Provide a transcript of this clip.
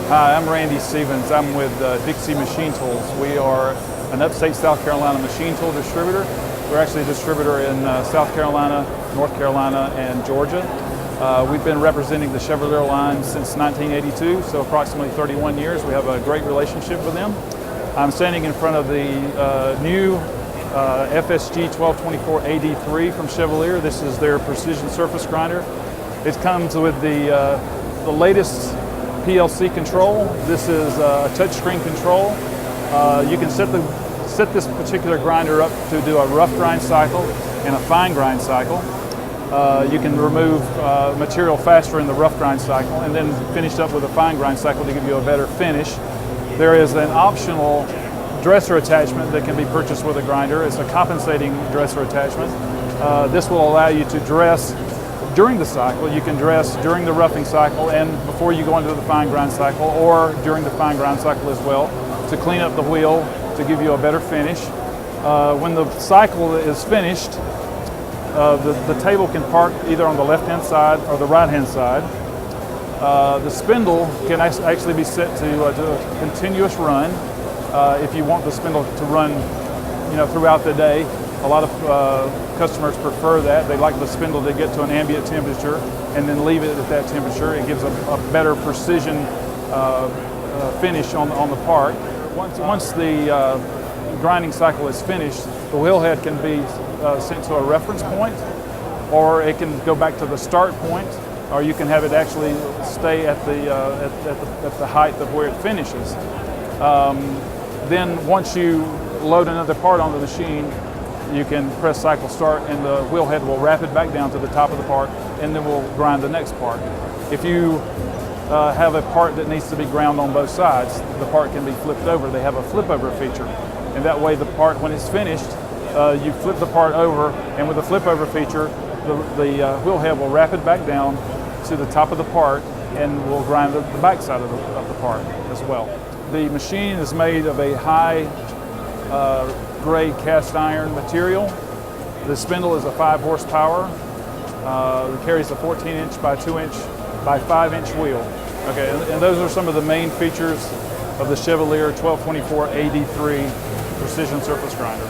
Hi, I'm Randy Stevens. I'm with Dixie Machine Tools. We are an upstate South Carolina machine tool distributor. We're actually a distributor in South Carolina, North Carolina, and Georgia. We've been representing the Chevalier line since 1982, so approximately 31 years. We have a great relationship with them. I'm standing in front of the new FSG 1224ADIII from Chevalier. This is their precision surface grinder. It comes with the latest PLC control. This is a touchscreen control. You can set this particular grinder up to do a rough grind cycle and a fine grind cycle. You can remove material faster in the rough grind cycle and then finish up with a fine grind cycle to give you a better finish. There is an optional dresser attachment that can be purchased with a grinder. It's a compensating dresser attachment. This will allow you to dress during the cycle. You can dress during the roughing cycle and before you go into the fine grind cycle, or during the fine grind cycle as well, to clean up the wheel to give you a better finish. When the cycle is finished, the table can park either on the left-hand side or the right-hand side. The spindle can actually be set to a continuous run. If you want the spindle to run, throughout the day. A lot of customers prefer that. They like the spindle to get to an ambient temperature and then leave it at that temperature. It gives a better precision finish on the part. Once the grinding cycle is finished, the wheel head can be sent to a reference point, or it can go back to the start point, or you can have it actually stay at the height of where it finishes. Then once you load another part on the machine, you can press cycle start and the wheel head will wrap it back down to the top of the part, and then we'll grind the next part. If you have a part that needs to be ground on both sides, the part can be flipped over. They have a flip over feature, and that way the part, when it's finished, you flip the part over, and with the flip over feature, the wheel head will wrap it back down to the top of the part, and we'll grind the back side of the part as well. The machine is made of a high grade cast iron material. The spindle is a 5 horsepower. It carries a 14-inch by 2-inch by 5-inch wheel. Okay, and those are some of the main features of the Chevalier 1224ADIII precision surface grinder.